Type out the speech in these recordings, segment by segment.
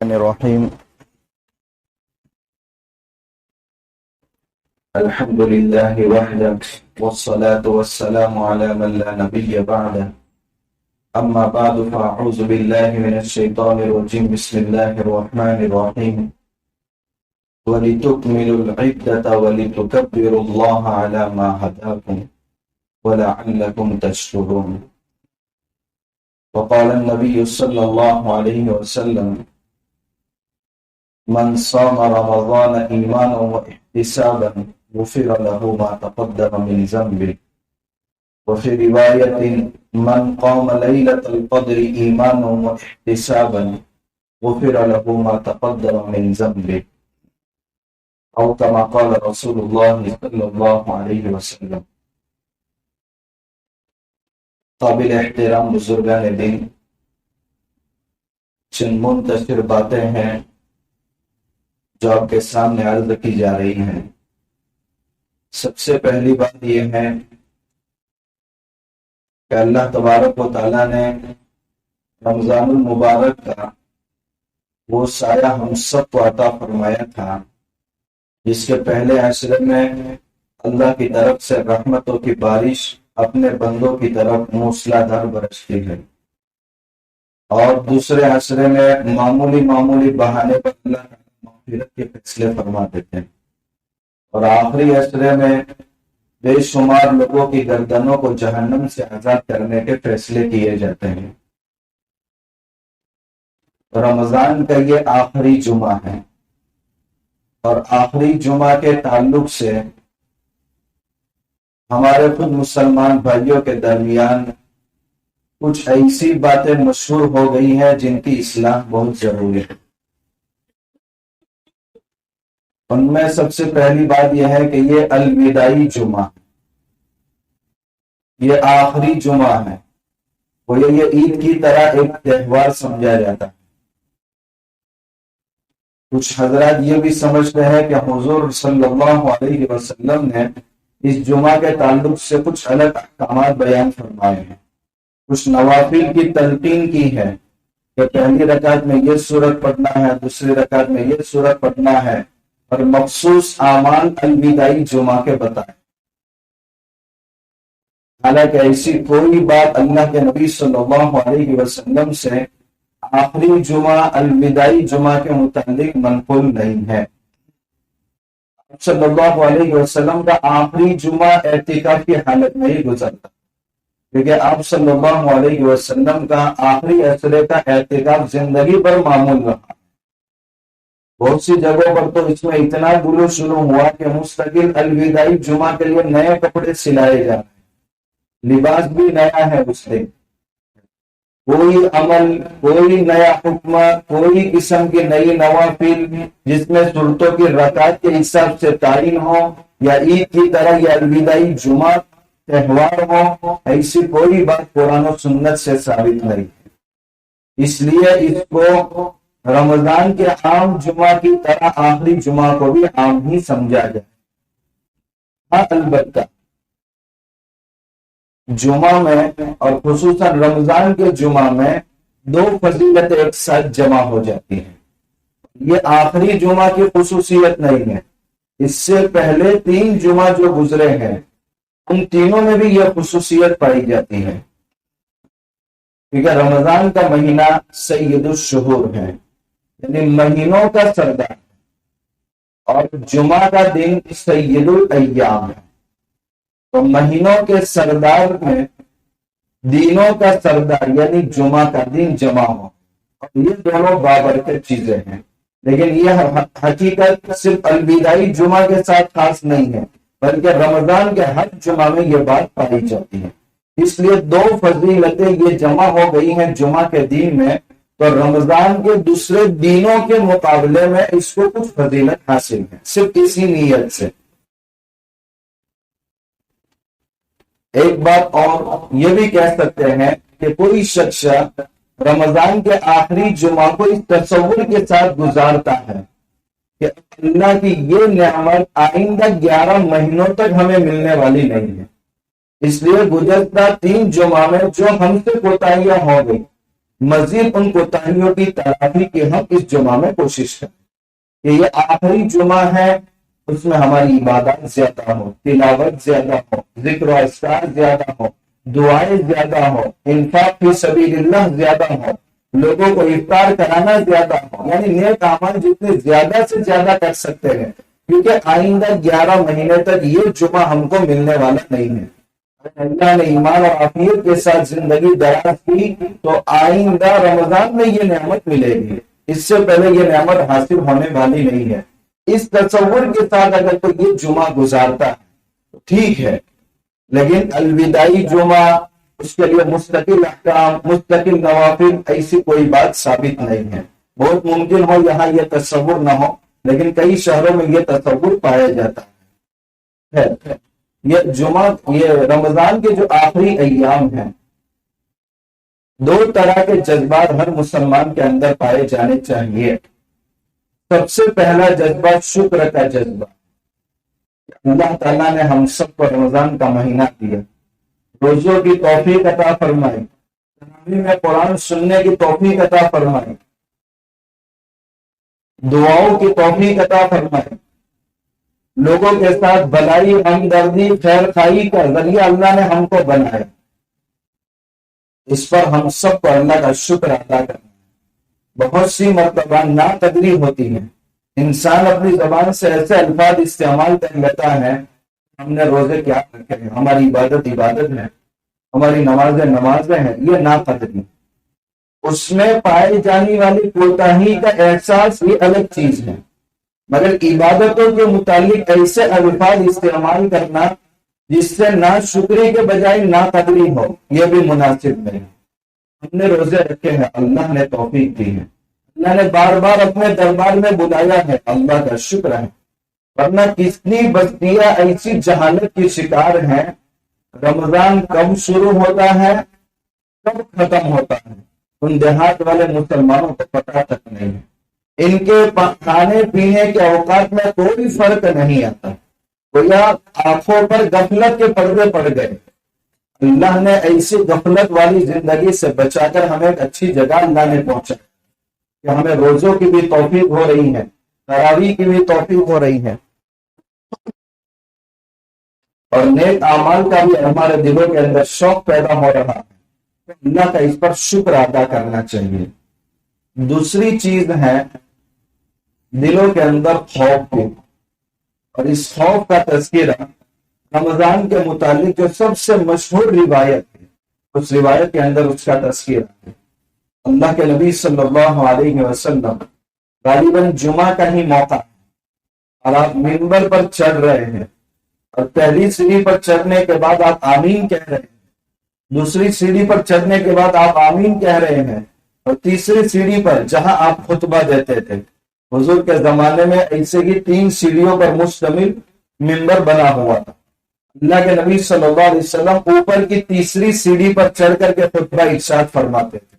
الرحیم الحمد للہ وحدہ والصلاة والسلام علی من لا نبی بعدہ اما بعد فاعوذ باللہ من الشیطان الرجیم بسم اللہ الرحمن الرحیم وَلِتُكْمِلُوا الْعِدَّةَ وَلِتُكَبِّرُوا اللَّهَ عَلَى مَا هَدَاكُمْ وَلَعَلَّكُمْ تَشْكُرُونَ وقال النبي صلى الله عليه وسلم من صام رمضان ایمانا واحتسابا غفر له ما تقدم من ذنبه وفي رواية من قام ليلة القدر ایمانا واحتسابا غفر له ما تقدم من ذنبه او كما قال رسول الله صلى الله عليه وسلم۔ قابل احترام بزرگان دین، چند منتشر باتیں ہیں جو آپ کے سامنے عرض کی جا رہی ہیں۔ سب سے پہلی بات یہ ہے کہ اللہ تبارک و تعالیٰ نے رمضان المبارک کا وہ سایہ ہم سب کو عطا فرمایا تھا جس کے پہلے عشرے میں اللہ کی طرف سے رحمتوں کی بارش اپنے بندوں کی طرف موسلادھار برستی ہے، اور دوسرے عشرے میں معمولی بہانے پر اللہ مغفرت کے فیصلے فرما دیتے ہیں، اور آخری عشرے میں بے شمار لوگوں کی گردنوں کو جہنم سے آزاد کرنے کے فیصلے کیے جاتے ہیں۔ رمضان کا یہ آخری جمعہ ہے، اور آخری جمعہ کے تعلق سے ہمارے خود مسلمان بھائیوں کے درمیان کچھ ایسی باتیں مشہور ہو گئی ہیں جن کی اصلاح بہت ضروری ہے۔ ان میں سب سے پہلی بات یہ ہے کہ یہ الوداعی جمعہ، یہ آخری جمعہ ہے، وہ یہ عید کی طرح ایک تہوار سمجھا جاتا ہے۔ کچھ حضرات یہ بھی سمجھتے ہیں کہ حضور صلی اللہ علیہ وسلم نے اس جمعہ کے تعلق سے کچھ الگ احکامات بیان فرمائے ہیں، کچھ نوافل کی تلقین کی ہے کہ پہلی رکعت میں یہ سورت پڑھنا ہے، دوسری رکعت میں یہ سورت پڑھنا ہے، اور مخصوص اعمال الوداعی جمعہ کے بتائے۔ حالانکہ ایسی کوئی بات اللہ کے نبی صلی اللہ علیہ وسلم سے آخری جمعہ الوداعی جمعہ کے متعلق منقول نہیں ہے۔ صلی اللہ علیہ وسلم کا آخری جمعہ اعتکاف کی حالت میں ہی گزرتا، کیونکہ آپ صلی اللہ علیہ وسلم کا آخری عشرے کا اعتکاف زندگی پر معمول رہا۔ بہت سی جگہوں پر تو اس میں اتنا گلو شروع ہوا کہ مستقل الوداعی جمعہ کے لیے نئے کپڑے سلائے جا رہے ہیں، لباس بھی نیا ہے اس دن، کوئی عمل، کوئی نیا حکم، کوئی قسم کی نئی نوافل جس میں صورتوں کی رکعت کے حساب سے تعین ہو، یا عید کی طرح یا الوداعی جمعہ تہوار ہو، ایسی کوئی بات قرآن و سنت سے ثابت نہیں ہے۔ اس لیے اس کو رمضان کے عام جمعہ کی طرح آخری جمعہ کو بھی عام ہی سمجھا جائے۔ ہاں، البتہ جمعہ میں اور خصوصاً رمضان کے جمعہ میں دو فضیلتیں ایک ساتھ جمع ہو جاتی ہیں۔ یہ آخری جمعہ کی خصوصیت نہیں ہے، اس سے پہلے تین جمعہ جو گزرے ہیں ان تینوں میں بھی یہ خصوصیت پائی جاتی ہے، کیونکہ رمضان کا مہینہ سید الشہور ہے، یعنی مہینوں کا سردار، اور جمعہ کا دن سید الایام ہے۔ تو مہینوں کے سردار میں دینوں کا سردار یعنی جمعہ کا دن جمع ہو، اور یہ دونوں بابرکت چیزیں ہیں۔ لیکن یہ حقیقت صرف الوداعی جمعہ کے ساتھ خاص نہیں ہے، بلکہ رمضان کے ہر جمعہ میں یہ بات پائی جاتی ہے۔ اس لیے دو فضیلتیں یہ جمع ہو گئی ہیں جمعہ کے دن میں، تو رمضان کے دوسرے دینوں کے مقابلے میں اس کو کچھ فضیلت حاصل ہے، صرف اسی نیت سے۔ ایک بات اور یہ بھی کہہ سکتے ہیں کہ کوئی شخص رمضان کے آخری جمعہ کو اس تصور کے ساتھ گزارتا ہے کہ اللہ کی یہ نعمت آئندہ 11 مہینوں تک ہمیں ملنے والی نہیں ہے، اس لیے گزشتہ 3 جمعہ میں جو ہم سے کوتاہیاں ہو گئی مزید ان کوتاہیوں کی تلافی کی ہم اس جمعہ میں کوشش کریں کہ یہ آخری جمعہ ہے، اس میں ہماری عبادات زیادہ ہو، تلاوت زیادہ ہو، ذکر و اذکار زیادہ ہو، دعائیں زیادہ ہو، انفاق فی سبیل اللہ زیادہ ہو، لوگوں کو افطار کرانا زیادہ ہو، یعنی نیک اعمال جتنے زیادہ سے زیادہ کر سکتے ہیں، کیونکہ آئندہ 11 مہینے تک یہ جمعہ ہم کو ملنے والا نہیں ہے۔ اللہ نے ایمان اور عافیت کے ساتھ زندگی دراز کی تو آئندہ رمضان میں یہ نعمت ملے گی، اس سے پہلے یہ نعمت حاصل ہونے والی نہیں ہے۔ اس تصور کے ساتھ اگر کوئی یہ جمعہ گزارتا ہے تو ٹھیک ہے، لیکن الوداعی جمعہ، اس کے لیے مستقل احکام، مستقل نوافل، ایسی کوئی بات ثابت نہیں ہے۔ بہت ممکن ہو یہاں یہ تصور نہ ہو، لیکن کئی شہروں میں یہ تصور پایا جاتا ہے۔ یہ جمعہ، یہ رمضان کے جو آخری ایام ہیں، دو طرح کے جذبات ہر مسلمان کے اندر پائے جانے چاہیے۔ سب سے پہلا جذبہ شکر کا جذبہ، اللہ تعالیٰ نے ہم سب کو رمضان کا مہینہ دیا، روزوں کی توفیق عطا فرمائی، تراویح میں قرآن سننے کی توفیق عطا فرمائی، دعاؤں کی توفیق عطا فرمائی، لوگوں کے ساتھ بھلائی، ہمدردی، خیر خواہی کا ذریعہ اللہ نے ہم کو بنایا۔ اس پر ہم سب کو اللہ کا شکر ادا کرنا ہے۔ بہت سی مرتبہ ناقدری ہوتی ہے، انسان اپنی زبان سے ایسے الفاظ استعمال کر لیتا ہے، ہم نے روزے کیا رکھے ہیں، ہماری عبادت عبادت ہے، ہماری نمازیں نمازیں ہیں، یہ ناقدری۔ اس میں پائے جانے والی کوتاہی کا احساس یہ الگ چیز ہے، مگر عبادتوں کے متعلق ایسے الفاظ استعمال کرنا جس سے نہ شکری کے بجائے نہ قدری ہو، یہ بھی مناسب نہیں۔ ہم نے روزے رکھے ہیں، اللہ نے توفیق دی ہے، اللہ نے بار بار اپنے دربار میں بلایا ہے، اللہ کا شکر ہے، ورنہ کتنی بستیاں ایسی جہالت کی شکار ہیں، رمضان کب شروع ہوتا ہے کب ختم ہوتا ہے ان دیہات والے مسلمانوں کو پتہ تک نہیں ہے۔ ان کے کھانے پینے کے اوقات میں کوئی فرق نہیں آتا، گویا آنکھوں پر غفلت کے پردے پڑ گئے۔ اللہ نے ایسی غفلت والی زندگی سے بچا کر ہمیں ایک اچھی جگہ اللہ نے پہنچا کہ ہمیں روزوں کی بھی توفیق ہو رہی ہے، تراویح کی بھی توفیق ہو رہی ہے، اور نیک اعمال کا بھی ہمارے دلوں کے اندر شوق پیدا ہو رہا ہے۔ اللہ کا اس پر شکر ادا کرنا چاہیے۔ دوسری چیز ہے دلوں کے اندر خوف کی، اور اس خوف کا تذکرہ رمضان کے متعلق جو سب سے مشہور روایت ہے، اس روایت کے اندر اس کا تذکرہ ہے۔ اللہ کے نبی صلی اللہ علیہ وسلم غالباً جمعہ کا ہی موقع ہے، اور آپ منبر پر چڑھ رہے ہیں، اور پہلی سیڑھی پر چڑھنے کے بعد آپ آمین کہہ رہے ہیں، دوسری سیڑھی پر چڑھنے کے بعد آپ آمین کہہ رہے ہیں، اور تیسری سیڑھی پر جہاں آپ خطبہ دیتے تھے، حضور کے زمانے میں ایسے ہی 3 سیڑھیوں پر مشتمل منبر بنا ہوا تھا۔ اللہ کے نبی صلی اللہ علیہ وسلم اوپر کی تیسری سیڑھی پر چڑھ کر کے خطبہ ارشاد فرماتے تھے۔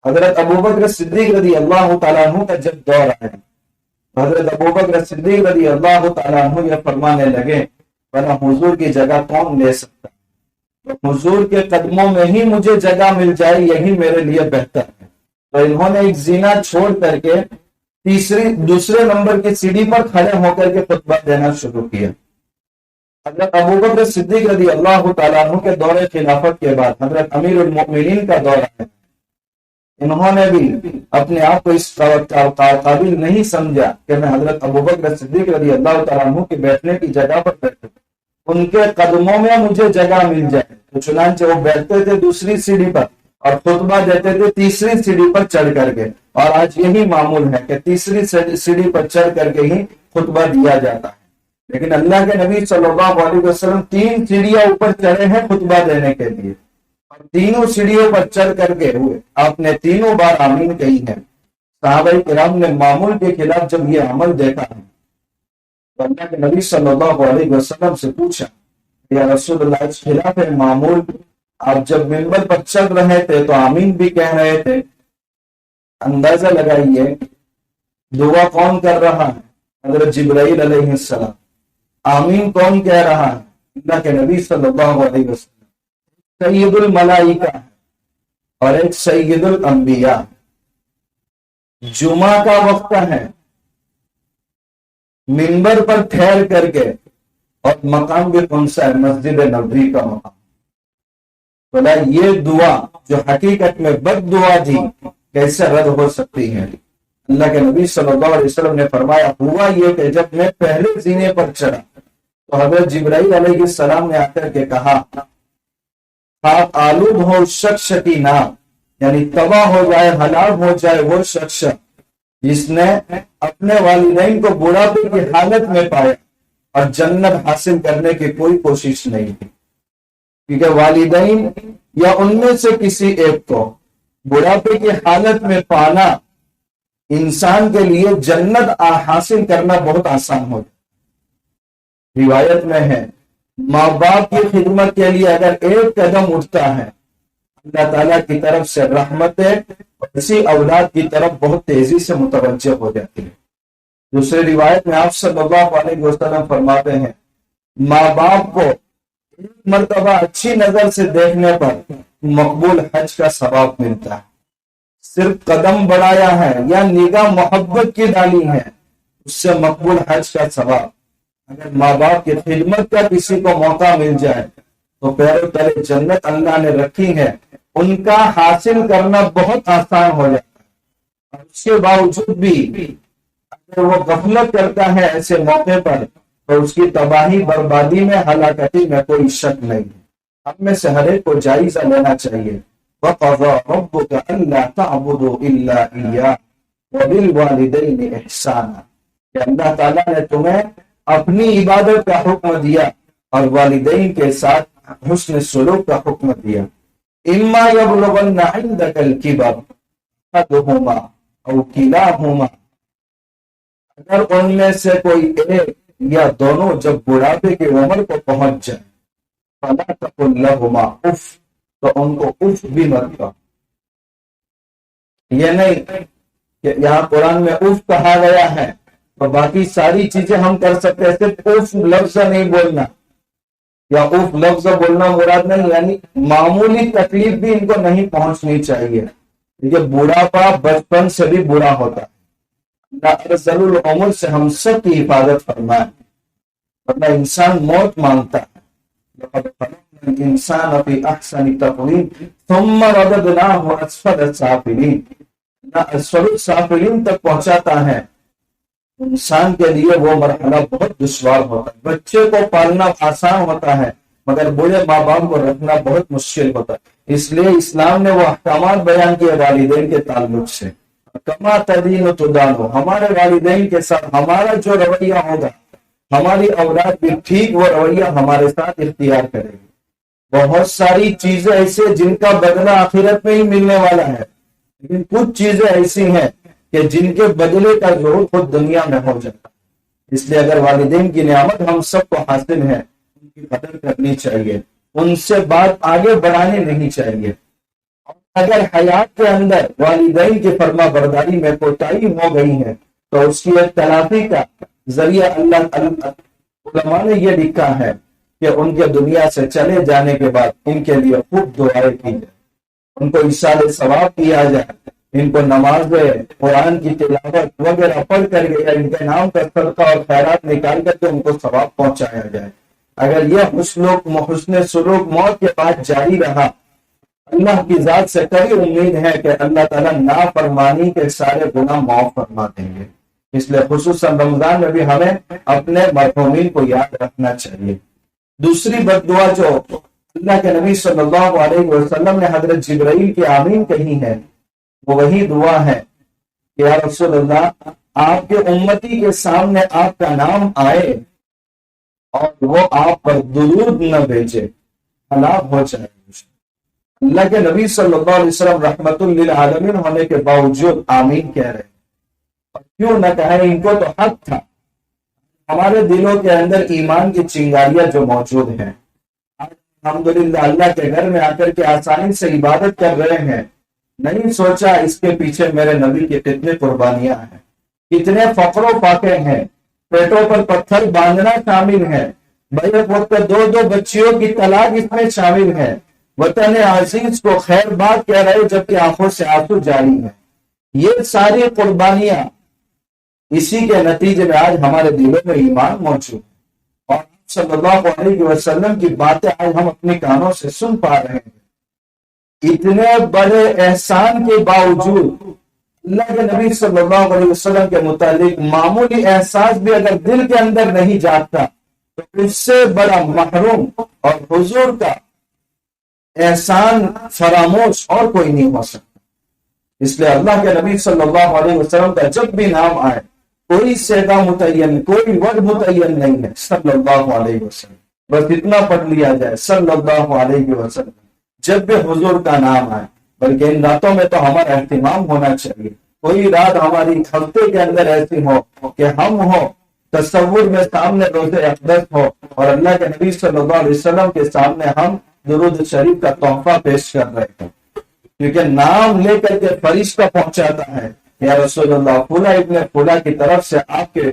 حضرت ابوبکر صدیق رضی اللہ تعالیٰ عنہ کا جب دور آیا، حضرت ابوبکر صدیق رضی اللہ تعالیٰ عنہ یہ فرمانے لگے، ورنہ حضور کی جگہ کون لے سکتا، تو حضور کے قدموں میں ہی مجھے جگہ مل جائے، یہی میرے لیے بہتر ہے۔ تو انہوں نے ایک زینہ چھوڑ کر کے دوسرے نمبر کی سیڑھی پر کھڑے ہو کر کے خطبہ دینا شروع کیا۔ حضرت ابوبکر صدیق رضی اللہ تعالیٰ عنہ کے دور خلافت کے بعد حضرت امیر المؤمنین کا دور ہے، انہوں نے بھی اپنے آپ کو اس قابل نہیں سمجھا کہ میں حضرت ابوبکر صدیق رضی اللہ تعالیٰ عنہ کے بیٹھنے کی جگہ پر بیٹھوں، ان کے قدموں میں مجھے جگہ مل جائے۔ تو چنانچہ وہ بیٹھتے تھے دوسری سیڑھی پر اور خطبہ دیتے تھے تیسری سیڑھی پر چڑھ کر کے، اور آج یہی معمول ہے کہ تیسری سیڑھی پر چڑھ کر کے ہی خطبہ دیا جاتا ہے۔ لیکن اللہ کے نبی صلی اللہ علیہ وسلم 3 سیڑھیاں اوپر چڑھے ہیں خطبہ دینے کے لیے، اور تینوں سیڑھیوں پر چڑھ کر کے ہوئے آپ نے تینوں بار آمین کہی ہے۔ صحابہ کرام نے معمول کے خلاف جب یہ عمل دیکھا ہے تو اللہ کے نبی صلی اللہ علیہ وسلم سے پوچھا، یا رسول اللہ، اس خلاف معمول آپ جب منبر پر چل رہے تھے تو آمین بھی کہہ رہے تھے، اندازہ لگائیے دعا کون کر رہا ہے؟ حضرت جبرائیل علیہ السلام۔ آمین کون کہہ رہا ہے؟ اللہ کے نبی صلی اللہ علیہ وسلم۔ سید الملائکہ، اور ایک سید الانبیاء. جمعہ کا وقت ہے، منبر پر ٹھہر کر کے، اور مقام بھی کون سا ہے؟ مسجد نبوی کا مقام. بولا یہ دعا جو حقیقت میں بد دعا تھی کیسے رد ہو سکتی ہے؟ اللہ کے نبی صلی اللہ علیہ وسلم نے فرمایا ہوا یہ کہ جب میں پہلے زینے پر چڑھا تو حضرت جبرائیل علیہ السلام نے آ کر کے کہا آپ آلود ہو شخص کی نام، یعنی تباہ ہو جائے، ہلاک ہو جائے وہ شخص جس نے اپنے والدین کو بڑھاپے کی حالت میں پایا اور جنت حاصل کرنے کی کوئی کوشش نہیں کی. کیونکہ والدین یا ان میں سے کسی ایک کو بڑھاپے کی حالت میں پانا انسان کے لیے جنت حاصل کرنا بہت آسان ہو جائے. روایت میں ہے ماں باپ کی خدمت کے لیے اگر ایک قدم اٹھتا ہے اللہ تعالیٰ کی طرف سے رحمتیں اسی اولاد کی طرف بہت تیزی سے متوجہ ہو جاتی ہے. دوسری روایت میں آپ صلی اللہ علیہ وسلم فرماتے ہیں ماں باپ کو ایک مرتبہ اچھی نظر سے دیکھنے پر مقبول حج کا ثواب ملتا ہے. صرف قدم بڑھایا ہے یا نگاہ محبت کی ڈالی ہے اس سے مقبول حج کا ثواب. اگر ماں باپ کی خدمت کا کسی کو موقع مل جائے تو پیروں تلے جنت اللہ نے رکھی ہے، ان کا حاصل کرنا بہت آسان ہو جاتا ہے. اور اس کے باوجود بھی اگر وہ غفلت کرتا ہے ایسے موقع پر تو اس کی تباہی بربادی میں ہلاکتی میں کوئی شک نہیں ہے. ہم میں سے ہر ایک کو جائزہ لینا چاہیے. وَقَضَىٰ رَبُّكَ أَلَّا تَعْبُدُوا إِلَّا إِيَّاهُ وَبِالْوَالِدَيْنِ إِحْسَانًا کہ اللہ تعالیٰ نے تمہیں اپنی عبادت کا حکم دیا اور والدین کے ساتھ حسن سلوک کا حکم دیا. اما یبلغن عندک الکبر احدہما او کلاہما اگر ان میں سے کوئی ایک یا دونوں جب بڑھاپے کی عمر کو پہنچ جائے فلا تقل لہما اف تو ان کو اف بھی مت کہو. یہ نہیں کہ یہاں قرآن میں اف کہا گیا ہے اور باقی ساری چیزیں ہم کر سکتے ہیں، صرف اف لفظ نہیں بولنا یا اف لفظ بولنا مراد نہیں، یعنی معمولی تکلیف بھی ان کو نہیں پہنچنی چاہیے. یہ بوڑھاپا بچپن سے بھی برا ہوتا ہے. اللہ ارذل العمر سے ہم سب کی حفاظت فرمائے، ورنہ انسان موت مانگتا ہے. انسان فی احسن تقویم ثم رددناہ اسفل السافلین، اسفل السافلین تک پہنچاتا ہے. انسان کے لیے وہ مرحلہ بہت دشوار ہوتا ہے. بچے کو پالنا آسان ہوتا ہے مگر بوڑھے ماں باپ کو رکھنا بہت مشکل ہوتا ہے. اس لیے اسلام نے وہ احکامات بیان کیے والدین کے تعلق سے. کما تدین تدان، ہمارے والدین کے ساتھ ہمارا جو رویہ ہوگا ہماری اولاد بھی ٹھیک وہ رویہ ہمارے ساتھ اختیار کرے گی. بہت ساری چیزیں ایسے جن کا بدلہ آخرت میں ہی ملنے والا ہے، لیکن کچھ چیزیں ایسی ہیں کہ جن کے بدلے کا ضرور خود دنیا میں ہو جاتا ہے. اس لیے اگر والدین کی نعمت ہم سب کو حاصل ہے ان کی قدر کرنی چاہیے، ان سے بات آگے بڑھانی نہیں چاہیے. اگر حیات کے اندر والدین کی فرما برداری میں کوتاہی ہو گئی ہے تو اس کی ایک تلافی کا ذریعہ علماء نے یہ لکھا ہے کہ ان کے دنیا سے چلے جانے کے بعد ان کے لیے خوب دعائیں کی جائے، ان کو ایصال ثواب کیا جائے، ان کو نماز قرآن کی تلاوت وغیرہ پڑھ کر کے یا ان کے نام کا صدقہ اور خیرات نکال کر کے ان کو ثواب پہنچایا جائے. اگر یہ حسن سلوک موت کے بعد جاری رہا اللہ کی ذات سے کبھی امید ہے کہ اللہ تعالیٰ نافرمانی کے سارے گناہ معاف فرما دیں گے. اس لیے خصوصاً رمضان میں بھی ہمیں اپنے مرحومین کو یاد رکھنا چاہیے. دوسری بد دعا جو اللہ کے نبی صلی اللہ علیہ وسلم نے حضرت جبرائیل کی آمین کہی ہے وہ وہی دعا ہے کہ یا رسول اللہ آپ کے امتی کے سامنے آپ کا نام آئے اور وہ آپ پر درود نہ بھیجے، ہلاک ہو جائے. اللہ کے نبی صلی اللہ علیہ وسلم رحمت للعالمین ہونے کے باوجود آمین کہہ رہے. اور کیوں نہ کہیں، ان کو تو حق تھا. ہمارے دلوں کے اندر ایمان کی چنگاریاں جو موجود ہیں، الحمدللہ اللہ کے گھر میں آ کر کے آسانی سے عبادت کر رہے ہیں، نہیں سوچا اس کے پیچھے میرے نبی کی کتنے قربانیاں ہیں، کتنے فقر و فاقے ہیں، پیٹوں پر پتھر باندھنا شامل ہے، بیک وقت 2 بچیوں کی طلاق اس میں شامل ہے، وطن عزیز کو خیر بات کہہ رہے جبکہ آنکھوں سے آنسو جاری ہیں. یہ ساری قربانیاں اسی کے نتیجے میں آج ہمارے دلوں میں ایمان موجود ہے اور صلی اللہ علیہ وسلم کی باتیں آج ہم اپنے کانوں سے سن پا رہے ہیں. اتنے بڑے احسان کے باوجود اللہ کے نبی صلی اللہ علیہ وسلم کے متعلق معمولی احساس بھی اگر دل کے اندر نہیں جاتا تو اس سے بڑا محروم اور حضور کا احسان فراموش اور کوئی نہیں ہو سکتا. اس لیے اللہ کے نبی صلی اللہ علیہ وسلم کا جب بھی نام آئے کوئی صیغہ متعین، کوئی ورڈ متعین نہیں ہے، صلی اللہ علیہ وسلم. بس اتنا پڑھ لیا جائے صلی اللہ علیہ وسلم جب بھی حضور کا نام آئے. بلکہ ان راتوں میں تو ہمارا اہتمام ہونا چاہیے. کوئی رات ہماری ہفتے کے اندر ایسی ہو کہ ہم ہو تصور میں سامنے روزے اقدس ہو اور اللہ کے نبی صلی اللہ علیہ وسلم کے سامنے ہم درود شریف کا تحفہ پیش کر رہے ہیں. کیونکہ نام لے کر کے فرشتہ پہنچاتا ہے یا رسول اللہ فلاں ابن فلاں کی طرف سے آپ کے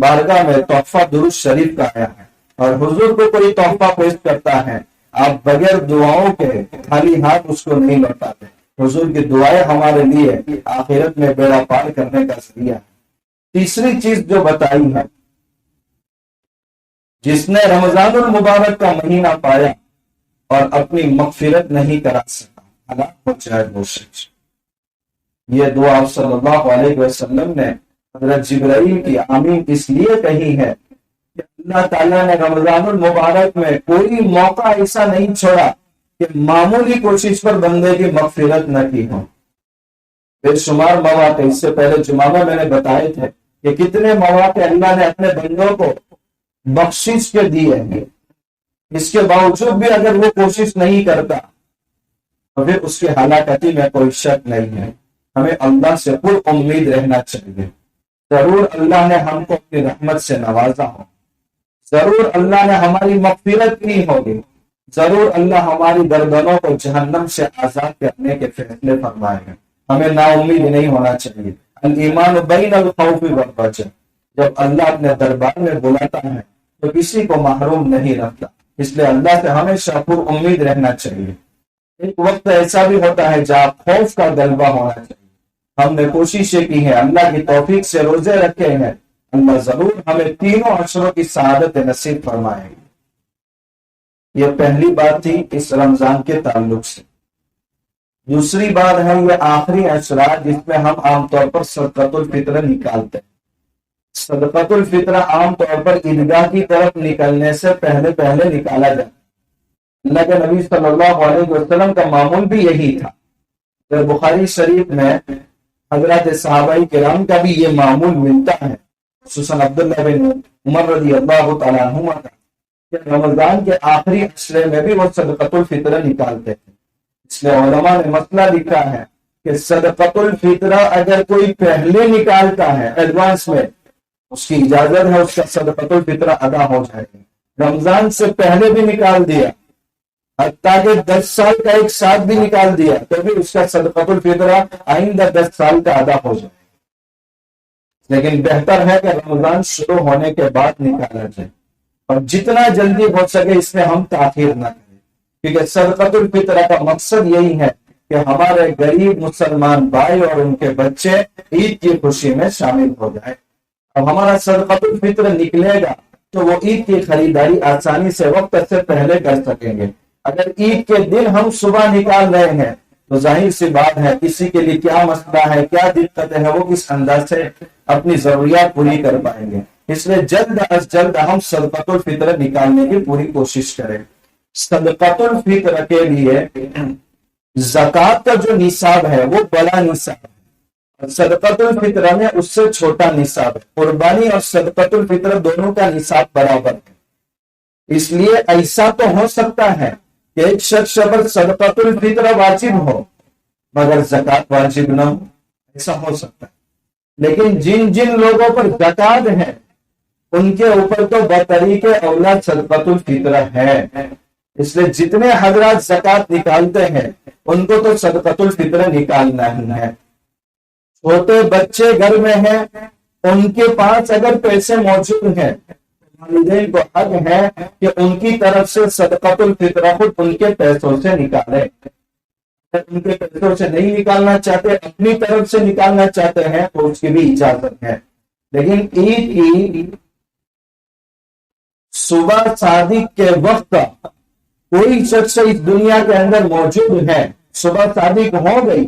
بارگاہ میں تحفہ درود شریف کا آیا ہے. اور حضور کو کوئی تحفہ پیش کرتا ہے آپ بغیر دعاؤں کے خالی ہاتھ اس کو نہیں لوٹاتے. حضور کی دعائیں ہمارے لیے آخرت میں بیڑا پار کرنے کا ذریعہ ہے. تیسری چیز جو بتائی ہے، جس نے رمضان المبارک کا مہینہ پایا اور اپنی مغفرت نہیں کرا سکا ہلاک ہو جائے وہ شخص. یہ دعا آپ صلی اللہ علیہ وسلم نے حضرت جبرائیل کی آمین اس لیے کہی ہے کہ اللہ تعالیٰ نے رمضان المبارک میں کوئی موقع ایسا نہیں چھوڑا کہ معمولی کوشش پر بندے کی مغفرت نہ کی ہو. بے شمار مواقع اس سے پہلے جمعہ میں نے بتائے تھے کہ کتنے مواقع اللہ نے اپنے بندوں کو بخشش کے دیے ہیں. اس کے باوجود بھی اگر وہ کوشش نہیں کرتا تو پھر اس کی ہلاکتی میں کوئی شک نہیں ہے. ہمیں اللہ سے پر امید رہنا چاہیے. ضرور اللہ نے ہم کو اپنی رحمت سے نوازا ہو، ضرور اللہ نے ہماری مغفرت کی ہوگی، ضرور اللہ ہماری گردنوں کو جہنم سے آزاد کرنے کے فیصلے فرمائے ہیں. ہمیں نا امید نہیں ہونا چاہیے. الایمان بین الخوف والرجاء. جب اللہ اپنے دربار میں بلاتا ہے تو کسی کو محروم نہیں رکھتا. اس لیے اللہ سے ہمیشہ پر امید رہنا چاہیے. ایک وقت ایسا بھی ہوتا ہے جہاں خوف کا غلبہ ہونا چاہیے. ہم نے کوششیں کی ہیں، اللہ کی توفیق سے روزے رکھے ہیں، اللہ ضرور ہمیں تینوں عشروں کی سعادت نصیب فرمائے. یہ پہلی بات تھی اس رمضان کے تعلق سے. دوسری بات ہے یہ آخری عشرہ جس میں ہم عام طور پر صدقۃ الفطر نکالتے ہیں. صدقۃ الفطر عام طور پر عیدگاہ کی طرف نکلنے سے پہلے نکالا جاتا ہے. اللہ کے نبی صلی اللہ علیہ وسلم کا معمول بھی یہی تھا. بخاری شریف میں حضرات صحابہ کرام کا بھی یہ معمول ملتا ہے، خصوصاً عبداللہ بن عمر رضی اللہ تعالیٰ عنہما کا، کہ رمضان کے آخری عشرے میں بھی وہ صدقۃ الفطر نکالتے تھے. اس لیے علماء نے مسئلہ لکھا ہے کہ صدقۃ الفطر اگر کوئی پہلے نکالتا ہے ایڈوانس میں، اس کی اجازت ہے، اس کا صدقۃ الفطر ادا ہو جائے گی. رمضان سے پہلے بھی نکال دیا، حتیٰ کہ 10 سال کا ایک ساتھ بھی نکال دیا تو بھی اس کا صدقۃ الفطر آئندہ 10 سال کا ادا ہو جائے. لیکن بہتر ہے کہ رمضان شروع ہونے کے بعد نکالا جائے اور جتنا جلدی ہو سکے اس میں ہم تاخیر نہ کریں. کیونکہ صدقۃ الفطر کا مقصد یہی ہے کہ ہمارے غریب مسلمان بھائی اور ان کے بچے عید کی خوشی میں شامل ہو جائے. اب ہمارا صدقۃ الفطر نکلے گا تو وہ عید کی خریداری آسانی سے وقت سے پہلے کر سکیں گے. اگر عید کے دن ہم صبح نکال رہے ہیں تو ظاہر سی بات ہے کسی کے لیے کیا مسئلہ ہے، کیا دقت ہے، وہ کس انداز سے اپنی ضروریات پوری کر پائیں گے. اس لیے جلد از جلد ہم صدقۃ الفطر نکالنے کی پوری کوشش کریں. صدقۃ الفطر کے لیے زکوٰۃ کا جو نصاب ہے وہ بڑا نصاب ہے، صدقۃ الفطر میں اس سے چھوٹا نصاب ہے. قربانی اور صدقۃ الفطر دونوں کا نصاب برابر ہے. اس لیے ایسا تو ہو سکتا ہے کہ ایک شخص پر صدقۃ الفطر واجب ہو مگر زکوٰۃ واجب نہ ہو، ایسا ہو سکتا ہے. لیکن جن لوگوں پر زکوٰۃ ہے ان کے اوپر تو بطریق اولاد صدقۃ الفطر ہے. اس لیے جتنے حضرات زکوٰۃ نکالتے ہیں ان کو تو صدقۃ الفطر نکالنا ہی ہے. چھوٹے بچے گھر میں ہیں، ان کے پاس اگر پیسے موجود ہیں والدین کو حق ہے کہ ان کی طرف سے صدقۃ الفطر خود ان کے پیسوں سے نکالے. اگر ان کے پیسوں سے نہیں نکالنا چاہتے، اپنی طرف سے نکالنا چاہتے ہیں تو اس کی بھی اجازت ہے. لیکن عید کی صبح صادق کے وقت کوئی شخص اس دنیا کے اندر موجود ہے، صبح صادق ہو گئی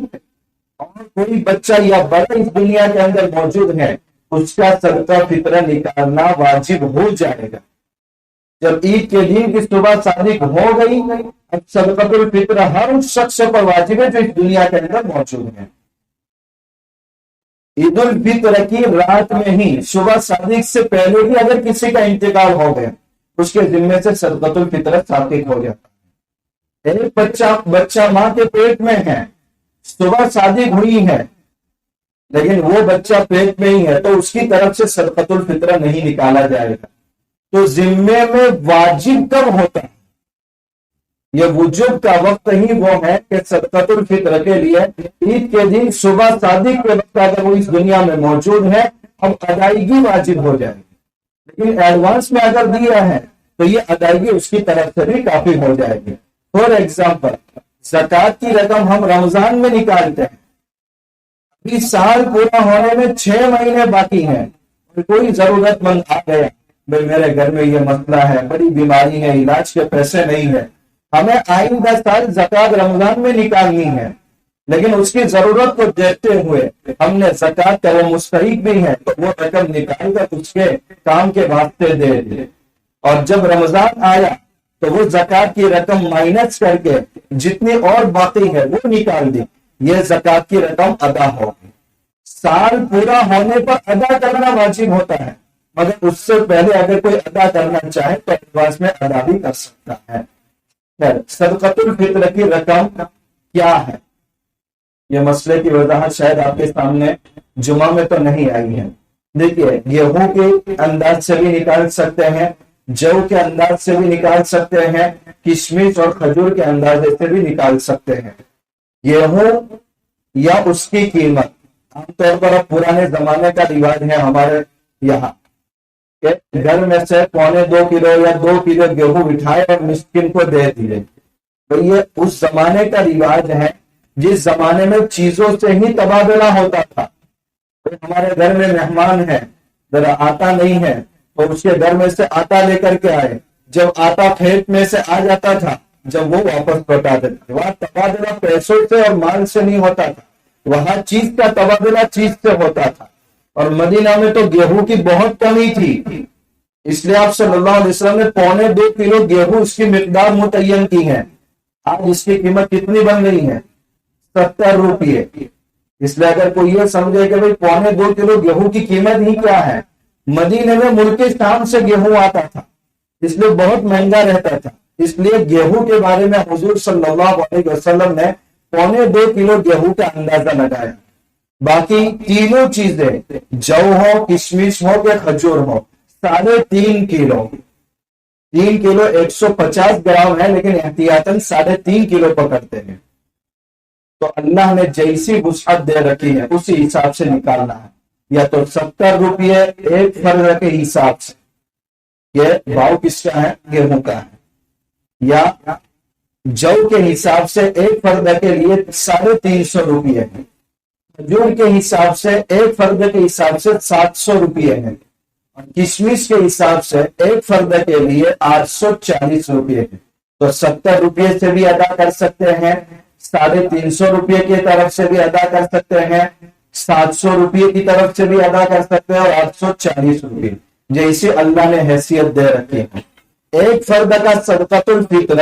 اور کوئی بچہ یا بڑا اس دنیا کے اندر موجود ہے، اس کا صدقہ فطرہ نکالنا واجب ہو جائے گا. جب عید کے دن کی صبح صادق ہو گئی، اب صدقۃ الفطرہ ہر اس شخص پر واجب ہے جو اس دنیا کے اندر موجود ہے. عید الفطر کی رات میں ہی صبح صادق سے پہلے ہی اگر کسی کا انتقال ہو گیا، اس کے ذمے سے صدقۃ الفطر ثابت ہو جاتا ہے. ایک بچہ ماں کے پیٹ میں ہے، صبح صادق ہوئی ہے لیکن وہ بچہ پیٹ میں ہی ہے، تو اس کی طرف سے صدقۃ الفطر نہیں نکالا جائے گا. تو ذمے میں واجب کب ہوتا ہے؟ یہ وجوب کا وقت ہی وہ ہے کہ صدقۃ الفطر کے لیے عید کے دن صبح صادق کے وقت اگر وہ اس دنیا میں موجود ہے، اب ادائیگی واجب ہو جائے گی. لیکن ایڈوانس میں اگر دیا ہے تو یہ ادائیگی اس کی طرف سے بھی کافی ہو جائے گی. فور ایگزامپل، زکوٰۃ کی رقم ہم رمضان میں نکالتے ہیں، ابھی سال پورا ہونے میں 6 مہینے باقی ہیں، کوئی ضرورت مند آ گیا، بھائی میرے گھر میں یہ مسئلہ ہے، بڑی بیماری ہے، علاج کے پیسے نہیں ہے، ہمیں آئندہ سال زکوٰۃ رمضان میں نکالنی ہے، لیکن اس کی ضرورت کو دیکھتے ہوئے ہم نے زکوٰۃ کا وہ مستحق بھی ہے تو وہ رقم نکال کر اس کے کام کے واسطے دے دی. اور جب رمضان آیا تو وہ زکوٰۃ کی رقم مائنس کر کے جتنی اور باقی ہے وہ نکال دی، یہ زکوٰۃ کی رقم ادا ہوگی. سال پورا ہونے پر ادا کرنا واجب ہوتا ہے، مگر اس سے پہلے اگر کوئی ادا کرنا چاہے تو ایڈوانس میں ادا بھی کر سکتا ہے. صدقۃ الفطر کی رقم کیا ہے؟ یہ مسئلے کی وضاحت شاید آپ کے سامنے جمعہ میں تو نہیں آئی ہے. دیکھیے، گیہوں کے انداز سے بھی نکال سکتے ہیں، جو کے انداز سے بھی نکال سکتے ہیں، کشمش اور کھجور کے اندازے سے بھی نکال سکتے ہیں. گیہوں یا اس کی قیمت عام طور پر اب پرانے زمانے کا رواج ہے ہمارے یہاں کہ گھر میں سے 1.25 کلو یا 2 کلو گیہوں اٹھائے اور مسکین کو دے دیے. تو یہ اس زمانے کا رواج ہے جس زمانے میں چیزوں سے ہی تبادلہ ہوتا تھا. ہمارے گھر میں مہمان ہے، ذرا آٹا نہیں ہے تو اس کے گھر میں سے آٹا لے کر کے آئے، جب آٹا کھیت میں سے آ جاتا تھا جب وہ واپس لوٹا دیتے. وہاں تبادلہ پیسوں سے اور مال سے نہیں ہوتا تھا، وہاں چیز کا تبادلہ چیز سے ہوتا تھا. اور مدینہ میں تو گیہوں کی بہت کمی تھی، اس لیے آپ صلی اللہ علیہ وسلم نے 2.25 کلو گیہوں اس کی مقدار متعین کی ہے. آج اس کی قیمت کتنی بن گئی ہے؟ 70 روپے. اس لیے اگر کوئی یہ سمجھے کہ بھائی 2.25 کلو گیہوں کی قیمت ہی کیا ہے، مدینے میں ملک شام سے گیہوں آتا تھا اس لیے بہت مہنگا رہتا تھا. اس لیے گیہوں کے بارے میں حضور صلی اللہ علیہ وسلم نے 2.25 کلو گیہوں کا اندازہ لگایا. باقی تینوں چیزیں، جو ہو، کشمش ہو کہ کھجور ہو، 3.5 کلو. 3 کلو 150 گرام ہے لیکن احتیاطاً 3.5 کلو پکڑتے ہیں. تو اللہ نے جیسی وسعت دے رکھی ہے اسی حساب سے نکالنا ہے. یا تو 70 روپے ایک فرد کے حساب سے، یہ بھاؤ کس کا ہے؟ گیہوں کا ہے. یا جو کے حساب سے ایک فرد کے لیے 350 روپے ہے. کھجور کے حساب سے ایک فرد کے حساب سے 700 روپے ہے. اور کشمش کے حساب سے ایک فرد کے لیے 840 روپے ہے. تو 70 روپے سے بھی ادا کر سکتے ہیں، 350 روپے کی طرف سے بھی ادا کر سکتے ہیں، 700 روپے کی طرف سے بھی ادا کر سکتے ہیں، اور 840 روپے جیسے اللہ نے حیثیت دے رکھی ہے. ایک فرد کا صدقۃ الفطر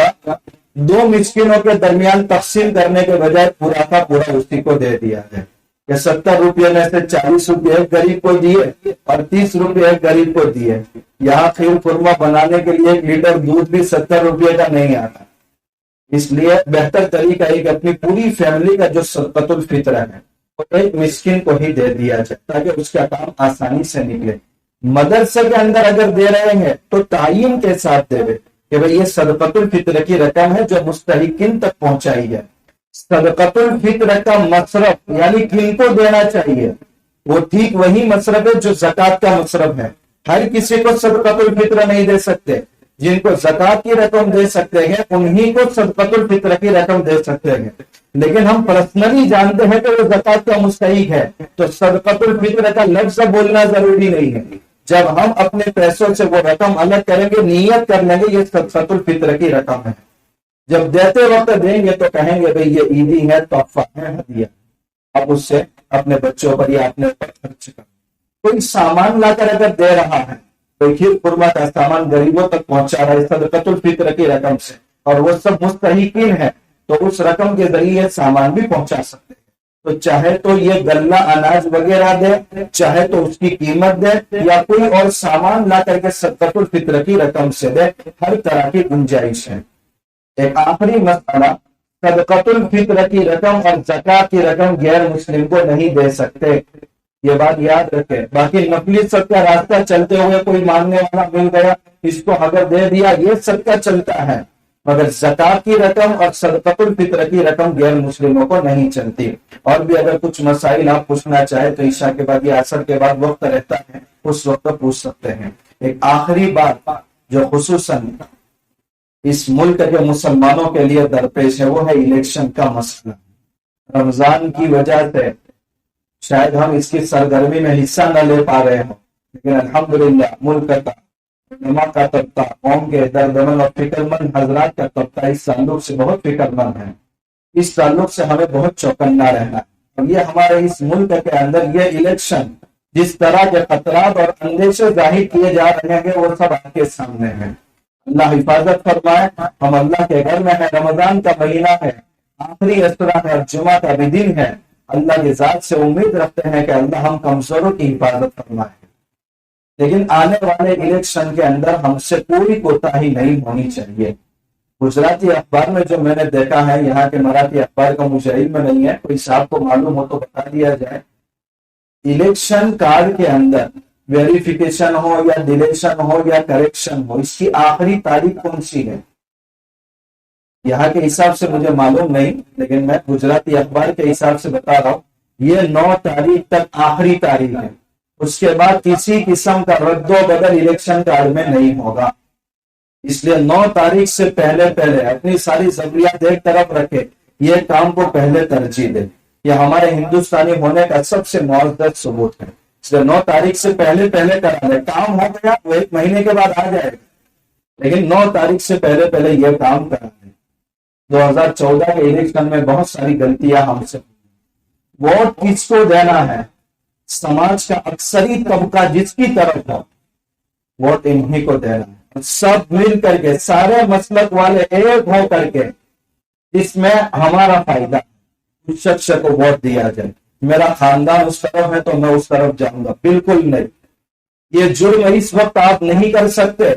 2 مسکینوں کے درمیان تقسیم کرنے کے بجائے پورا کا پورا اسی کو دے دیا ہے کہ 70 روپے میں سے 40 روپے ایک غریب کو دیے اور 30 روپے ایک غریب کو دیے. یہاں کھیر خورما بنانے کے لیے 1 لیٹر دودھ بھی 70 روپے کا نہیں آتا. اس لیے بہتر طریقہ ہے کہ اپنی پوری فیملی کا جو صدقۃ الفطر ہے وہ ایک مسکین کو ہی دے دیا جائے تاکہ اس کا کام آسانی سے نکلے. مدرسے کے اندر اگر دے رہے ہیں تو تعین کے ساتھ دے کہ بھئی یہ صدقۃ الفطر کی رقم ہے جو مستحقین تک پہنچائی ہے. صدقۃ الفطر کا مصرف یعنی کن کو دینا چاہیے، وہ ٹھیک وہی مصرف ہے جو زکوٰۃ کا مصرف ہے. ہر کسی کو صدقۃ الفطر نہیں دے سکتے، جن کو زکات کی رقم دے سکتے ہیں انہی کو صدقۃ الفطر کی رقم دے سکتے ہیں، لیکن ہم پرسنلی جانتے ہیں کہ وہ زکات کا مستحق ہے، تو صدقۃ الفطر کا لفظ بولنا ضروری نہیں ہے۔ جب ہم اپنے پیسوں سے وہ رقم الگ کریں گے، نیت کر لیں گے یہ صدقۃ الفطر کی رقم ہے، جب دیتے وقت دیں گے تو کہیں گے بھئی یہ عیدی ہے، تحفہ ہے، ہدیہ، اب اس سے اپنے بچوں پر یا اپنے پر خرچ کریں۔ کوئی سامان لا کر اگر دے رہا ہے، کوئی کھیر خرما کا سامان غریبوں تک پہنچا رہا ہے صدقۃ الفطر کی رقم سے، اور وہ سب مستحقین ہیں، تو اس رقم کے ذریعے سامان بھی پہنچا سکتے ہیں۔ تو چاہے تو یہ غلہ اناج وغیرہ دے، چاہے تو اس کی قیمت دے، یا کوئی اور سامان لا کر کے صدقۃ الفطر کی رقم سے دے، ہر طرح کی گنجائش ہے۔ ایک آخری مسئلہ، صدقۃ الفطر کی رقم اور زکات کی رقم غیر مسلم کو نہیں دے سکتے، یہ بات یاد رکھے۔ باقی نفلی صدقہ راستہ چلتے ہوئے کوئی مانگنے والا مل گیا، اس کو اگر دے دیا، یہ صدقہ چلتا ہے، مگر زکات کی رقم اور صدقۃ الفطر کی رقم غیر مسلموں کو نہیں چلتی۔ اور بھی اگر کچھ مسائل آپ پوچھنا چاہیں تو عشاء کے بعد یا عصر کے بعد وقت رہتا ہے، اس وقت پوچھ سکتے ہیں۔ ایک آخری بات جو خصوصاً اس ملک کے مسلمانوں کے لیے درپیش ہے، وہ ہے الیکشن کا مسئلہ۔ رمضان کی وجہ سے شاید ہم اس کی سرگرمی میں حصہ نہ لے پا رہے ہوں، لیکن الحمدللہ ملک کا علماء کا طبقہ، قوم کے دردمند اور فکر مند حضرات کا طبقہ اس تعلق سے بہت فکر مند ہے۔ اس تعلق سے ہمیں بہت چوکنا رہنا ہے، اور یہ ہمارے اس ملک کے اندر یہ الیکشن جس طرح کے خطرات اور اندیشے ظاہر کیے جا رہے ہیں وہ سب آپ کے سامنے ہیں۔ اللہ حفاظت فرمائے۔ ہم اللہ کے گھر میں ہیں، رمضان کا مہینہ ہے، آخری اسرا ہے اور جمعہ کا بھی دن ہے۔ اللہ کی ذات سے امید رکھتے ہیں کہ اللہ ہم کمزوروں کی حفاظت فرمائے، لیکن آنے والے الیکشن کے اندر ہم سے کوئی کوتاہی نہیں ہونی چاہیے۔ گجراتی اخبار میں جو میں نے دیکھا ہے، یہاں کے مراٹھی اخبار کا مجھے علم نہیں ہے، کوئی صاحب کو معلوم ہو تو بتا دیا جائے، الیکشن کارڈ کے اندر ویریفیکیشن ہو یا ڈیلیشن ہو یا کریکشن ہو، اس کی آخری تاریخ کون سی ہے؟ یہاں کے حساب سے مجھے معلوم نہیں، لیکن میں گجراتی اخبار کے حساب سے بتا رہا ہوں، یہ 9 تاریخ تک آخری تاریخ ہے۔ اس کے بعد کسی قسم کا رد و بدل الیکشن کارڈ میں نہیں ہوگا، اس لیے 9 تاریخ سے پہلے اپنی ساری ضروریات ایک طرف رکھے، یہ کام کو پہلے ترجیح دے۔ یہ ہمارے ہندوستانی ہونے کا سب سے معزز ثبوت ہے۔ اس لیے 9 تاریخ سے پہلے کرا لے، کام ہو گیا وہ 1 مہینے کے بعد آ جائے گا، لیکن 9 تاریخ سے پہلے یہ کام کرا لے۔ 2014 کے الیکشن میں بہت ساری غلطیاں ہم سے، ووٹ کس کو دینا ہے، سماج کا اکثری طبقہ جس کی طرف ہو، ووٹ انہی کو دینا ہے۔ سب مل کر کے، سارے مسلک والے ایک ہو کر کے، اس میں ہمارا فائدہ، اس شخص کو ووٹ دیا جائے۔ میرا خاندان اس طرف ہے تو میں اس طرف جاؤں گا، بالکل نہیں۔ یہ جرم اس وقت آپ نہیں کر سکتے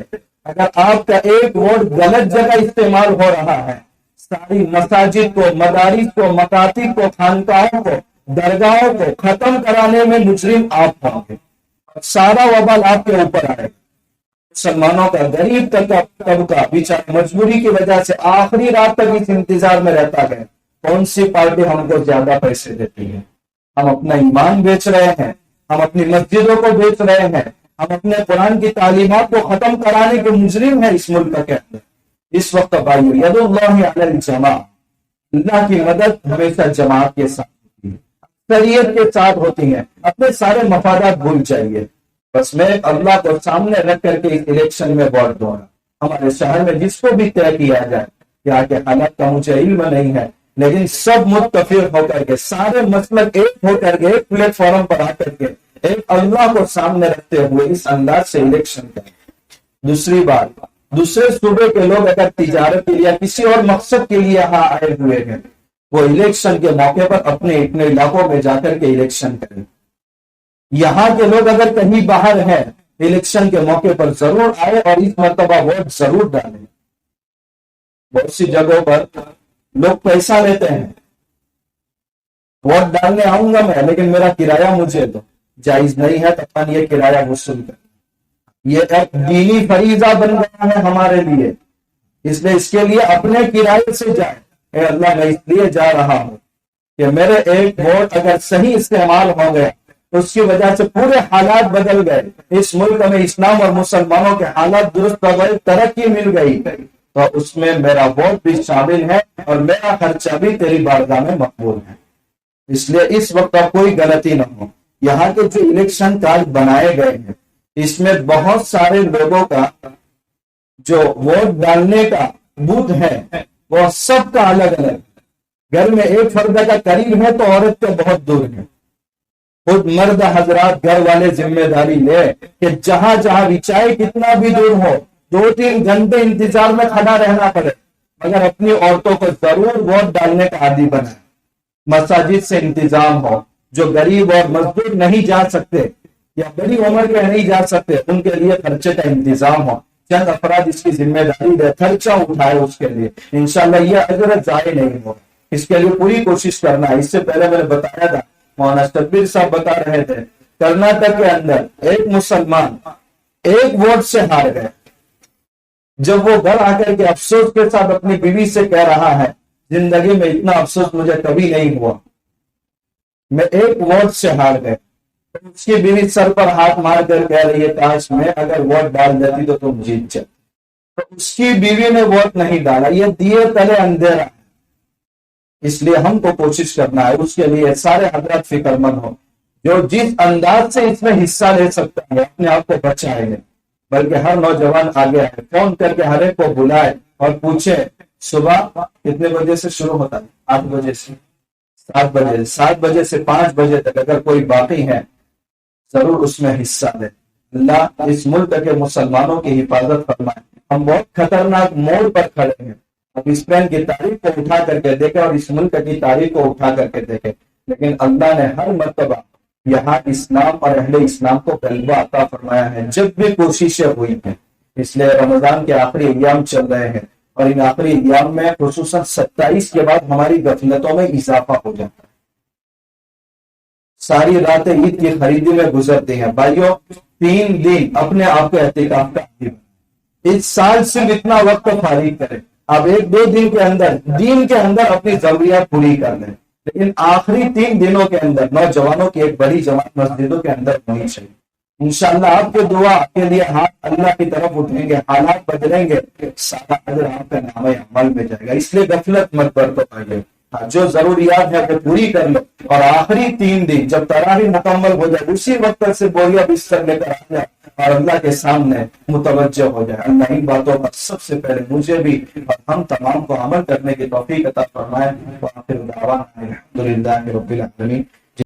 اگر آپ کا ایک ووٹ غلط جگہ استعمال ہو رہا ہے۔ ساری مساجد کو، مدارس کو، مکاتب کو، خانقاہوں کو، درگاہوں کو ختم کرانے میں مجرم آپ ہوں گے، سارا وبال آپ کے اوپر آئے گا۔ مسلمانوں کا غریب طبقہ بیچارہ مجبوری کی وجہ سے آخری رات تک اس انتظار میں رہتا ہے، کون سی پارٹی ہم کو زیادہ پیسے دیتی ہے۔ ہم اپنا ایمان بیچ رہے ہیں، ہم اپنی مسجدوں کو بیچ رہے ہیں، ہم اپنے قرآن کی تعلیمات کو ختم کرانے کے مجرم ہیں اس ملک کے اندر۔ اس وقت بھائیو، ید اللہ علی الجماع، اللہ کی مدد ہمیشہ جماعت کے ساتھ ہوتی ہے، اکثریت کے ساتھ ہوتی ہے۔ اپنے سارے مفادات بھول جائیے، بس میں اللہ کو سامنے رکھ کر کے اس الیکشن میں ووٹ دوں گا۔ ہمارے شہر میں جس کو بھی طے کیا جائے، یہاں کے حالات کا مجھے علم نہیں ہے، لیکن سب متفق ہو کر کے، سارے مسلک ایک ہو کر کے، ایک پلیٹ فارم پر آ کر کے، ایک اللہ کو سامنے رکھتے ہوئے اس انداز سے الیکشن کریں۔ دوسری بات، دوسرے صوبے کے لوگ اگر تجارت کے لیے کسی اور مقصد کے لیے یہاں آئے ہوئے ہیں، وہ الیکشن کے موقع پر اپنے علاقوں میں جا کر کے الیکشن کریں۔ یہاں کے لوگ اگر کہیں باہر ہیں، الیکشن کے موقع پر ضرور آئے اور اس مرتبہ ووٹ ضرور ڈالیں۔ بہت سی جگہوں پر لوگ پیسہ لیتے ہیں، ووٹ ڈالنے آؤں گا میں، لیکن میرا کرایہ مجھے دو، جائز نہیں ہے تب یہ کرایہ وصول کر۔ یہ ایک دینی فریضہ بن گیا ہے ہمارے لیے، اس لیے اس کے لیے اپنے کرائے سے جائیں۔ اے اللہ، میں اس لیے جا رہا ہوں کہ میرے ایک ووٹ اگر صحیح استعمال ہو گیا اس کی وجہ سے پورے حالات بدل گئے، اس ملک میں اسلام اور مسلمانوں کے حالات درست ہو گئے، ترقی مل گئی، تو اس میں میرا ووٹ بھی شامل ہے اور میرا خرچہ بھی تیری بارگاہ میں مقبول ہے۔ اس لیے اس وقت اب کوئی غلطی نہ ہو، یہاں کے جو الیکشن کارڈ بنائے گئے ہیں اس میں بہت سارے لوگوں کا جو ووٹ ڈالنے کا بوتھ ہے وہ سب کا الگ الگ، گھر میں ایک فرد کا قریب ہے تو عورت کے بہت دور ہے۔ خود مرد حضرات گھر والے ذمہ داری لے کہ جہاں جہاں بھی چاہے کتنا بھی دور ہو 2-3 گھنٹے انتظار میں کھڑا رہنا پڑے مگر اپنی عورتوں کو ضرور ووٹ ڈالنے کا عادی بنائے۔ مساجد سے انتظام ہو، جو غریب اور مزدور نہیں جا سکتے یا بڑی عمر کے نہیں جا سکتے ان کے لیے خرچے کا انتظام ہو، چند افراد اس کی ذمہ داری دے، خرچہ اٹھائے اس کے لیے، انشاءاللہ یہ اجر ضائع نہیں ہو، اس کے لیے پوری کوشش کرنا ہے۔ اس سے پہلے میں نے بتایا تھا، مولانا شبیر صاحب بتا رہے تھے، کرناٹک کے اندر ایک مسلمان ایک ووٹ سے ہار گئے، جب وہ گھر آ کر کے افسوس کے ساتھ اپنی بیوی سے کہہ رہا ہے زندگی میں اتنا افسوس مجھے کبھی نہیں ہوا، میں ایک ووٹ سے ہار گئے، اس کی بیوی سر پر ہاتھ مار کر کہہ رہی ہے کاش میں اگر ووٹ ڈال دیتی تو تم جیت جاتے، تو اس کی بیوی نے ووٹ نہیں ڈالا، یہ دیے تلے اندھیرا ہے۔ اس لیے ہم کو کوشش کرنا ہے، اس کے لیے سارے حضرات فکر مند ہو، جو جس انداز سے اس میں حصہ لے سکتا ہے اپنے آپ کو بچائے گا، بلکہ ہر نوجوان آگے آئے، فون کر کے ہر ایک کو بلائے اور پوچھے صبح کتنے بجے سے شروع ہوتا ہے، 8 بجے سے 7 بجے، 7 بجے سے 5 بجے تک اگر کوئی باقی ہے ضرور اس میں حصہ لے۔ اللہ اس ملک کے مسلمانوں کی حفاظت فرمائے۔ ہم بہت خطرناک موڑ پر کھڑے ہیں، اب اسپین کی تاریخ کو اٹھا کر کے دیکھیں اور اس ملک کی تاریخ کو اٹھا کر کے دیکھیں، لیکن اللہ نے ہر مرتبہ یہاں اسلام اور اہل اسلام کو غلبہ عطا فرمایا ہے جب بھی کوششیں ہوئی ہیں۔ اس لیے رمضان کے آخری ایام چل رہے ہیں اور ان آخری ایام میں خصوصاً 27 کے بعد ہماری غفلتوں میں اضافہ ہو جاتا ہے، ساری راتیں عید کی خریدی میں گزرتی ہیں۔ بھائیوں 3 دن اپنے آپ کو اعتکاف کا عادی بنائیں، اس سال صرف اتنا وقت فارغ کریں، اب 1-2 دن کے اندر دین کے اندر اپنی ضروریات پوری کر لیں، لیکن آخری 3 دنوں کے اندر نوجوانوں کی ایک بڑی جماعت مسجدوں کے اندر ہونی چاہیے۔ انشاءاللہ آپ کے دعا کے لیے ہاتھ اللہ کی طرف اٹھیں گے، حالات بدلیں گے، سارا اجر آپ کا نام عمل میں جائے گا۔ اس لیے غفلت مت برتو بھائیو، جو ضروریات ہے وہ پوری کر لو، اور آخری 3 دن جب تراویح مکمل ہو جائے اسی وقت سے بوریا بستر لے کر آ جائے اور اللہ کے سامنے متوجہ ہو جائے۔ اللہ ان باتوں پر سب سے پہلے مجھے بھی اور ہم تمام کو عمل کرنے کی توفیق عطا فرمائے۔ وآخر دعوانا الحمدللہ رب العالمین۔